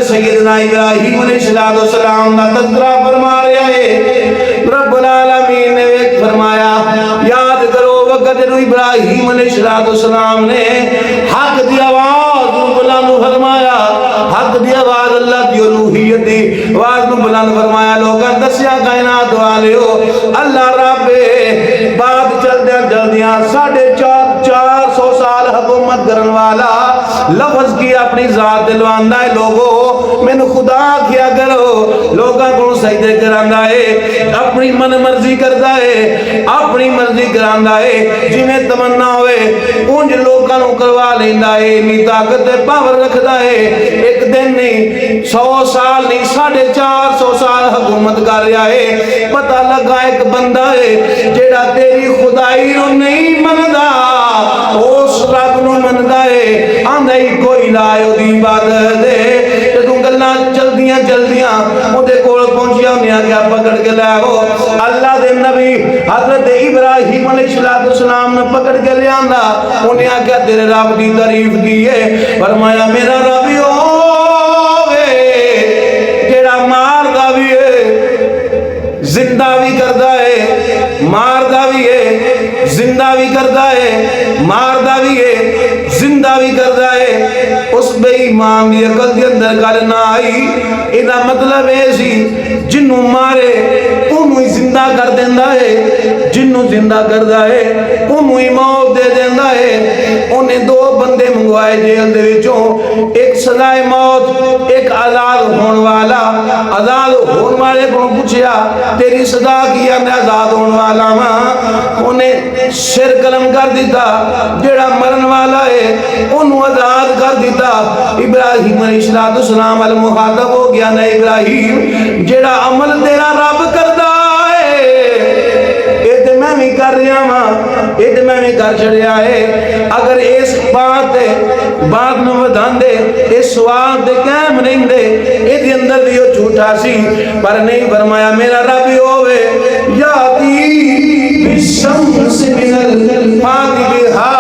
سیدنا ابراہیم علیہ السلام کا تذکرہ فرما رہا ہے۔ رب العالمین نے ایک فرمایا یاد کرو وقت جو ابراہیم علیہ السلام نے حق دی آواز بلند فرمایا، حق دی آواز اللہ دی الوہیت دی آواز بلند فرمایا، لوگاں دسیا کائنات والے ہو اللہ رب بات چلدیاں جلدیاں 450 سال حکومت کرن والا لفظ کی اپنی ذات دلواندا ہے، لوگو میں خدا کیا کرو، لوگاں کو سجدے کراندا ہے، اپنی من مرضی کردا ہے، اپنی مرضی کراندا ہے، جویں تمنا ہوئے اونج لوگاں نوں کروا لیندا ہے، اتنی طاقت پاور رکھدا ہے۔ ایک دن نہیں 100 سال نہیں 450 سال حکومت کر رہا ہے، پتہ لگا ایک بندہ ہے جیڑا تیری خدائی نو نہیں مندا، اس رب نو مندا ہے، آندا ہی کوئی لائے دی عبادت دے، جدوں گلاں جلدیاں جلدیاں اودے کول پہنچیا انہاں کیا پکڑ کے لے آو، اللہ دے نبی حضرت ابراہیم علیہ السلام نے پکڑ کے لے آندا، انہاں کیا تیرے رب دی تعریف کی ہے، فرمایا میرا رب ہی ہوے جیڑا ماردا بھی ہے زندہ بھی کردا ہے، ماردا بھی ہے زندہ بھی کردا ہے، ماردا بھی ہے زندہ بھی کردا ہے۔ اس بے ایمان دی عقل دے اندر گل نہ آئی، ادا مطلب ہے سی جنوں مارے انہوں ہی زندہ کر دیندا ہے، جنوں زندہ کردا ہے انہوں ہی موت دے دیندا ہے۔ انہیں 2 بندے منگوائے جیل دے وچوں، ایک سزائے موت ایک آزاد ہون والا، آزاد ہون والے کو پوچھیا تیری سزا کیا میں آزاد ہون والا ہاں، انہیں سر قلم کر دیتا، جیڑا مرن والا ہے انہوں آزاد کر دیتا۔ ابراہیم علیہ السلام المخاطب ہو گیا نہ ابراہیم جیڑا عمل تیرا رب کردا ہے اے تے میں بھی کر رہا ہاں، اے تے میں بھی کر چھڑیا ہے، اگر اس بات نو ودھان دے اس سوال دے قائم نہیں دے اے دے اندر دیو جھوٹا سی، پر نہیں فرمایا میرا رب ہی ہوے یاتی بالشمس من الفاتی بہا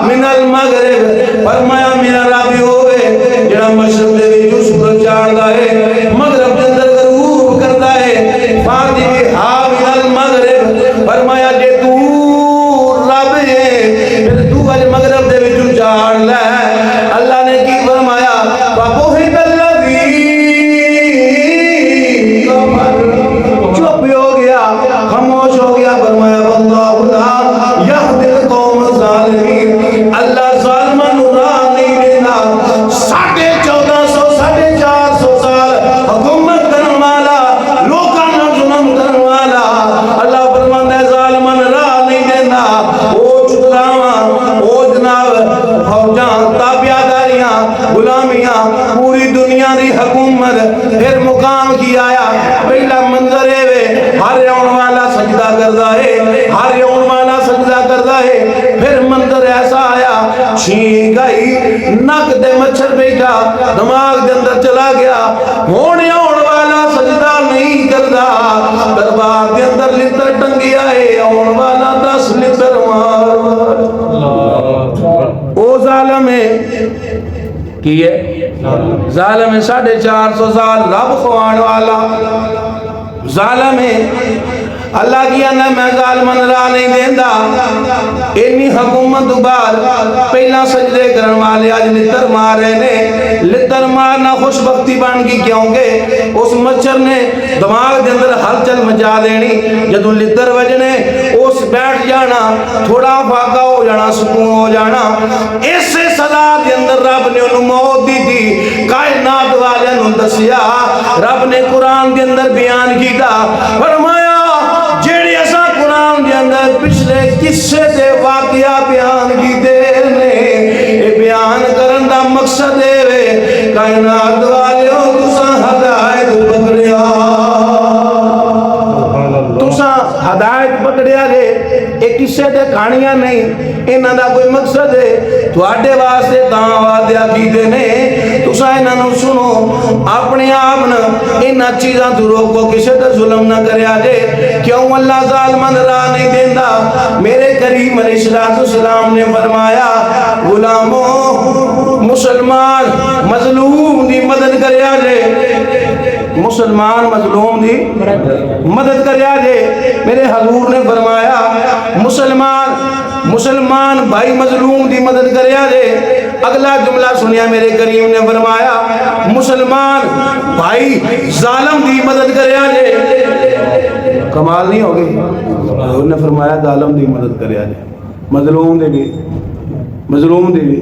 من المغرب، فرمایا میرا رب ہی ہوے جڑا مشرق دے وچوں سورج چاڑدا ہے مغرب دے اندر غروب کردا ہے، فاتی بہا من المغرب، فرمایا جے تو رب ہے پھر تو اج مغرب دے وچوں چاڑ لے۔ اللہ نے کی فرمایا فبہت الذی چپ ہو گیا خاموش ہو گیا، فرمایا واللہ لا یہدی القوم الظالمین، اللہ ظالماں نوں راہ نہیں دینا۔ 1450 سال حکومت کرن والا، لوکاں نال ظلم کرن والا، اللہ فرماندا ہے ظالماں نوں راہ نہیں دینا۔ او چتراواں او جناب فوجاں تابعداریاں غلامیاں پوری دنیا دی حکومت، پھر مقام کی آیا، پہلا منظر ہے ہر آن والا سجدہ کردا ہے، ہر آن والا سجدہ کردا ہے، پھر منظر ایسا آیا چھینک گئی نک دے مچھر بیٹھا دماغ دے اندر چلا گیا، ہونے آن والا سجدہ نہیں کردا، دربار دے اندر لتر ٹنگیا ہے آن والا 10 لتر مار او ظالم ہے کی ہے ظالم ہے 450 سال رب خوان والا ظالم ہے۔ اللہ کیا نہ میں ظالمان راہ نہیں دیندہ، انی حکومت بعد پہلا سجدے کرن والے آج لتر مارے نے، لتر مارنا خوش بختی بان کی کیونکہ اس مچھر نے دماغ دے اندر ہلچل مچا دینی، جدو لتر وجنے اس بیٹھ جانا تھوڑا فاقہ ہو جانا سکون ہو جانا، اس سے سزا دے اندر رب نے انہوں موت دی تھی۔ کائنات والے انہوں دسیا رب نے قرآن دے اندر بیان کیتا، فرمایا جیڑی ایسا قرآن دے اندر پچھلے قصے دے واقعہ بیان کی دیر نے، یہ بیان کرن دا مقصد ہے کائنات والیوں تساں ہدایت پکڑیا، تساں ہدایت پکڑیا گے، ایک قصے دے کہانیاں نہیں، انہاں دا کوئی مقصد ہے تواڈے واسطے تاں وعدے کیتے نے، تساں انہاں نوں سنو، اپنے آپ نوں انہاں چیزاں تو روکو، کسے تے ظلم نہ کریا جے، کیوں اللہ ظالمان راہ نہیں دیندا۔ میرے کریم علیہ السلام نے فرمایا غلاموں مسلمان مظلوم دی مدد کریا جے مسلمان مظلوم دی مدد کریا جے میرے حضور نے فرمایا مسلمان بھائی مظلوم دی مدد کریا جے اگلا جملہ سنیا میرے کریم نے فرمایا مسلمان بھائی ظالم دی مدد کریا جے کمال نہیں ہوگی حضور نے فرمایا ظالم دی مدد کریا جے مظلوم دے بھی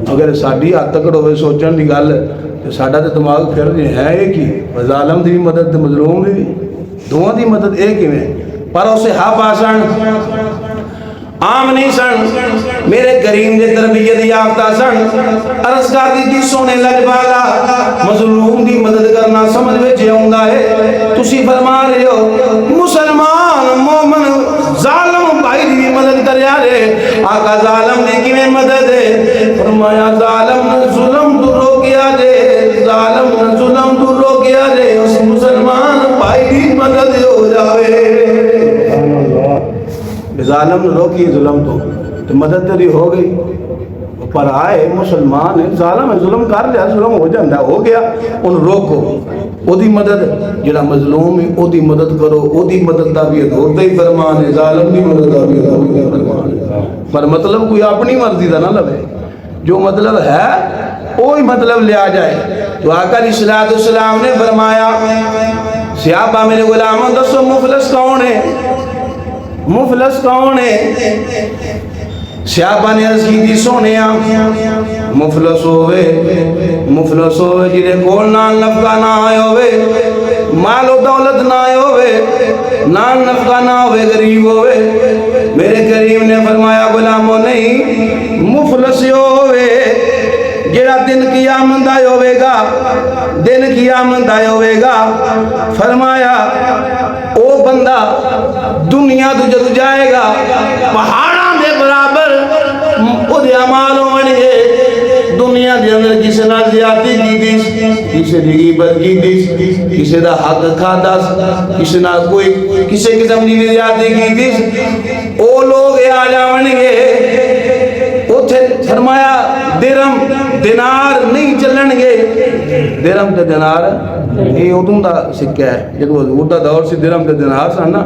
اگر ساڈی ہاتھ تکڑ ہوئے سوچن دی گل تو ساڈا تے دماغ پھر ہے یہ کی ظالم دی مدد تے مظلوم دی دونوں دی مدد ایک ہی میں پر اسے ہاں پاسن عام نہیں سن میرے کریم دے تربیت یافتہ سن عرض کر دی تھی سونے لجبالا مظلوم دی مدد کرنا سمجھ وچ آوندا ہے تسی فرما رہے ہو مسلمان مومن ظالم بھائی دی مدد کریا رے آقا ظالم دی کیویں مدد ہے فرمایا ظالم ظلم تو روکیا دے ظالم ظلم تو روکیا دے اس مسلمان بھائی دی مدد ہو جاوے ظالم نے روکی ظلم تو مدد تیری ہو گئی پر آئے مسلمان ہے ظالم ہے ظلم کر لیا ظلم ہو جاندہ ہو گیا ان روکو او دی مدد جڑا مظلوم ہے او دی مدد کرو او دی مدد دا بھی ہوتا ہی فرمان ہے ظالم دی مدد دا بھی ہوتا ہی فرمان ہے پر مطلب کوئی اپنی مرضی دا نہ لگے جو مطلب ہے وہی مطلب لیا جائے تو آقا علیہ السلام نے فرمایا صحابہ میرے غلاموں دسو مفلس کون ہے مفلس کون ہے صحابہ نے عرض کی تھی سونے مفلس ہوئے جنہیں کول نال نفقہ نہ آئے ہوئے مال و دولت نہ آئے ہوئے نال نفقہ نہ ہوئے غریب ہوئے میرے کریم نے فرمایا غلاموں نہیں مفلس ہوئے جڑا دن قیامت آئے ہوئے گا فرمایا او بندہ دنیا تو جد جائے گا پہاڑاں دے برابر او دے عمال ہونے دنیا دے اندر کسی نہ زیادتی کی دیس کسی دی غیبت کی دیس کسی دا حق کھادا کسی نہ کوئی کسی قسم دی زیادتی کی دیس او لوگ آ جاؤں گے فرمایا درم دینار نہیں چلن گے درم تے دینار یہ ادوں دا سکہ ہے جب حضور دا دور سے درم تے دینار سن نا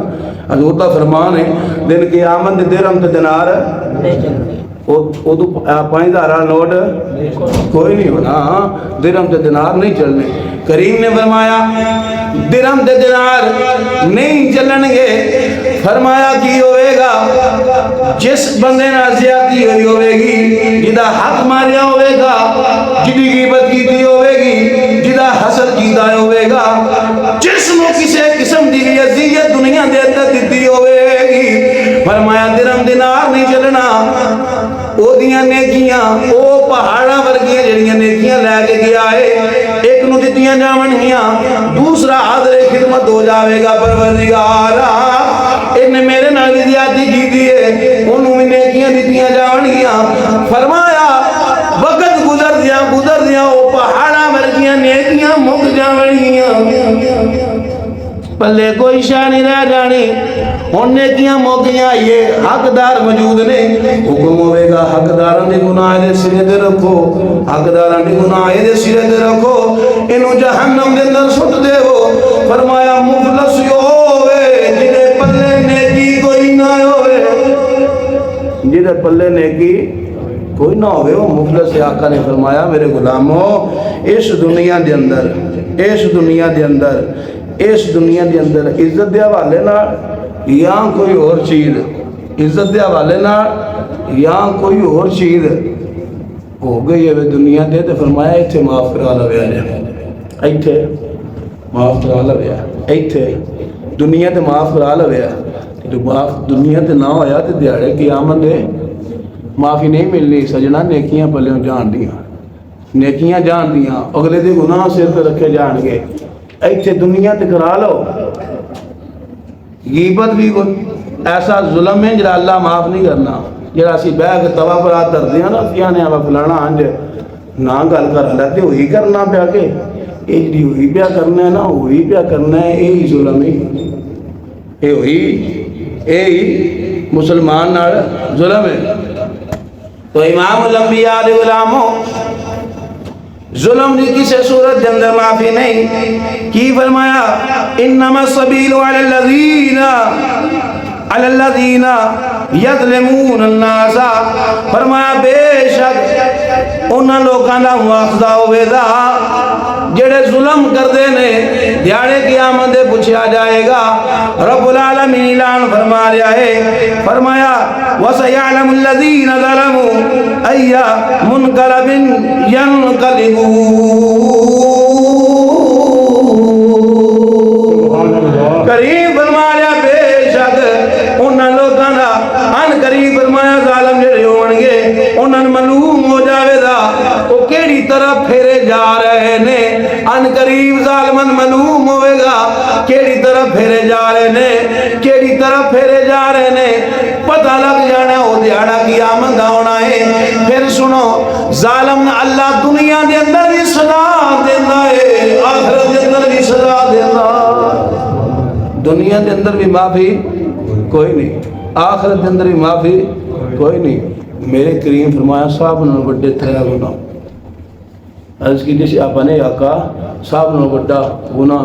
حضور دا فرمان ہے دن قیامت دے درم تے دینار ادو 5000 نوٹ کوئی نہیں ہونا درم تے دینار نہیں چلنے کریم نے فرمایا درم تے دینار نہیں چلن گے فرمایا کی ہوئے گا جس بندے نہ زیادتی ہوئی ہوئے گی جدا حق ماریا ہوئے گا جدی غیبت کی دی ہوئے گی جدا حسد کی دا ہوئے گا جس نو کسے قسم دی عزیت دنیا دیتا دیتی ہوئے گی فرمایا درم دینار نہیں چلنا او دیاں نیکیاں او پہاڑا ورگیاں جڑیاں نیکیاں لے کے گیا ہے ایک نو دیتیاں جاون گیاں دوسرا حاضر خدمت ہو جاوے گا پروردگارا انہیں میرے نال زیادتی کی دیئے انہوں میں نیکیاں دیتیاں جاون گیاں فرمایا وقت گزر دیا او پہاڑا ورگیاں نیکیاں مک جاون گیاں پلے کوئی شاہ نہیں رہ جانی ان نیکیاں موقعیاں یہ حقدار موجود نے حکم ہوئے گا حقداران نے گناہ دے سرے دے رکھو حقداران نے گناہ دے سرے دے رکھو انہوں جہنم دے اندر سٹ دے ہو فرمایا مفلس ہوئے جنہیں پلے نیکی کوئی نہ ہوئے جنہیں پلے نیکی کوئی نہ ہوئے وہ مفلس آقا نے فرمایا میرے غلاموں اس دنیا دے اندر عزت دے حوالے نہ یا کوئی اور چیز عزت دے حوالے نہ یا کوئی اور چیز ہو گئی ہے دنیا دے تو فرمایا ایتھے معاف کرا لویا جائے ایتھے معاف کرا لویا ایتھے دنیا تے معاف کرا لویا جو معاف دنیا تے نہ ہویا تے دیاڑے قیامت دے معافی نہیں ملنی سجنا نیکیاں پلیوں جان دیاں اگلے دے گناہ سر پہ رکھے جان گے ایتھے دنیا تے کرا لو غیبت بھی ایسا ظلم ہے جڑا اللہ معاف نہیں کرنا جڑا اسی بیگ توا پر آ در دیاں نا سیانے آبا فلانا آنج نہ گل کر لیتے وہی کرنا پیا کے یہ جڑی وہی پیا کرنا ہے نا وہی پیا کرنا ہے یہی ظلم ہے یہی مسلمان نال ظلم ہے تو امام الانبیاء علیہ غلاموں ظلم دی کسی صورت کے اندر معافی نہیں. کی فرمایا انما السبیل علی الذین یظلمون الناس. فرمایا بے شک انہاں لوکاں دا مواخذہ ہوے گا جڑے ظلم کردے نے. دیاڑے قیامت دے پوچھا جائے گا. رب العالمین اعلان فرما رہا ہے, فرمایا وَسَيَعْلَمُ الَّذِينَ ظَلَمُوا أَيَّ مُنْقَلَبٍ يَنْقَلِبُونَ. کریم فرمایا بے شک انہاں لوگاں دا ان قریب فرمایا ظالم جڑے ہون گے انہاں نوں معلوم ہو جاوے گا او کیڑی طرف پھیرے جا رہے نے. ان قریب ظالمن معلوم ہوئے گا کیڑی طرف پھیرے جا رہے نے, کیڑی طرف پھیرے جا رہے نے. پتہ لگ جانا او دیہڑا قیامت دا ہونا ہے. پھر سنو ظالم نہ اللہ دنیا دے اندر بھی سزا دیندا ہے, آخرت دے اندر بھی سزا دیندا. دنیا دے اندر بھی معافی کوئی نہیں, آخرت دے اندر بھی معافی کوئی نہیں. میرے کریم فرمایا صاحب نال بڑے تھیا گناہ. عرض کی جیسے آپ نے آقا صاحب نال بڑا گناہ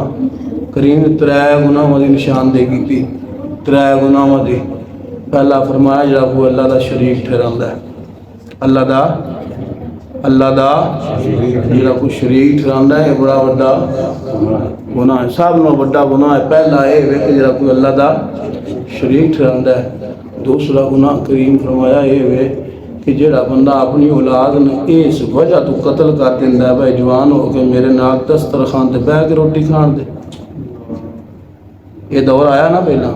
کریم ترے گناہ دی نشاندہی کی. ترے گناہ دی پہلا فرمایا جڑا کوئی اللہ دا شریک ٹھہراندا ہے. اللہ دا جڑا کوئی شریک ٹھہراندا ہے بڑا بڑا گناہ ہے. صاحب نال بڑا گناہ ہے پہلا اے کہ جڑا کوئی اللہ دا شریک ٹھہراندا ہے. دوسرا گناہ کریم فرمایا اے کہ جڑا بندہ اپنی اولاد نے اس وجہ تو قتل کر دیندا ہے بھائی جوان ہو کے میرے نال دسترخوان تے بیٹھ کے روٹی کھان دے. یہ دور آیا نا پہلا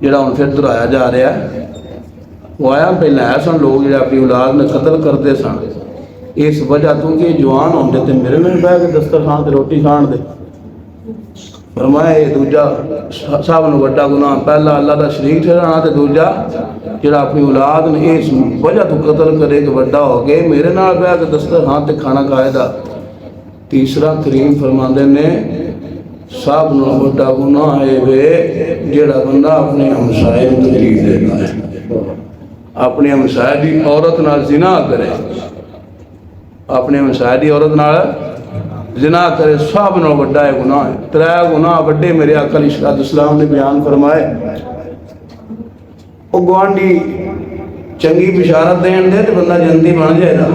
جڑا ہن پھر دہرایا جا رہا ہے. وہ آیا پہلا ہے سن لوگ جڑے اپنی اولاد نے قتل کرتے سن اس وجہ تو کہ جوان ہوندے تے میرے نال بیٹھ کے دسترخوان تے روٹی کھان دے. فرمایا یہ دوجا سب نو بڑا گناہ پہلا اللہ دا شریک ٹھہرانا تے دوجا جڑا اپنی اولاد نے اس وجہ تو قتل کرے کہ بڑا ہو گئے میرے نال بیٹھ کے دسترخوان تے کھانا کھائے دا. تیسرا کریم فرماندے نے سب نو بڑا گناہ ہے وے جڑا بندہ اپنے ہمسائے نوں تکلیف دیندا ہے, اپنے ہمسائے دی عورت نال زنا کرے, اپنے ہمسائے دی عورت نال زنا کرے سب نو بڑا ہے گناہ ہے. ترے گناہ بڑے میرے آقا علیہ الصلوۃ والسلام نے بیان فرمائے. او گوانڈی چنگی بشارت دین دے تے بندہ جنتی بن جائے گا.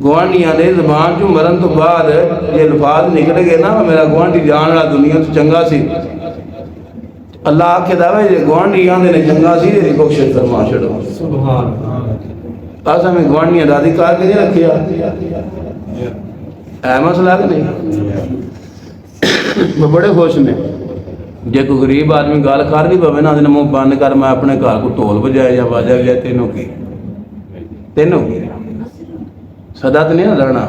گوانڈیاں دے زبان چوں مرن تو بعد یہ الفاظ نکل گئے نا میرا گوانڈی جان والا دنیا تو چنگا سی, اللہ آکھے دا وے گوانڈیاں دے نے چنگا سی دی بخش فرما چھڑو. سبحان اللہ. آسا میں گوانڈیاں دا ادھیکار کے نہیں رکھیا اے مسئلہ کہ نہیں. میں بڑے خوش نے جے کوئی غریب آدمی گال کر بھی پوے نا دے منہ بند کر میں اپنے گھر کو ٹول بجائے یا باجا بجائے تینوں کی صدا تو نہیں نہ لڑنا.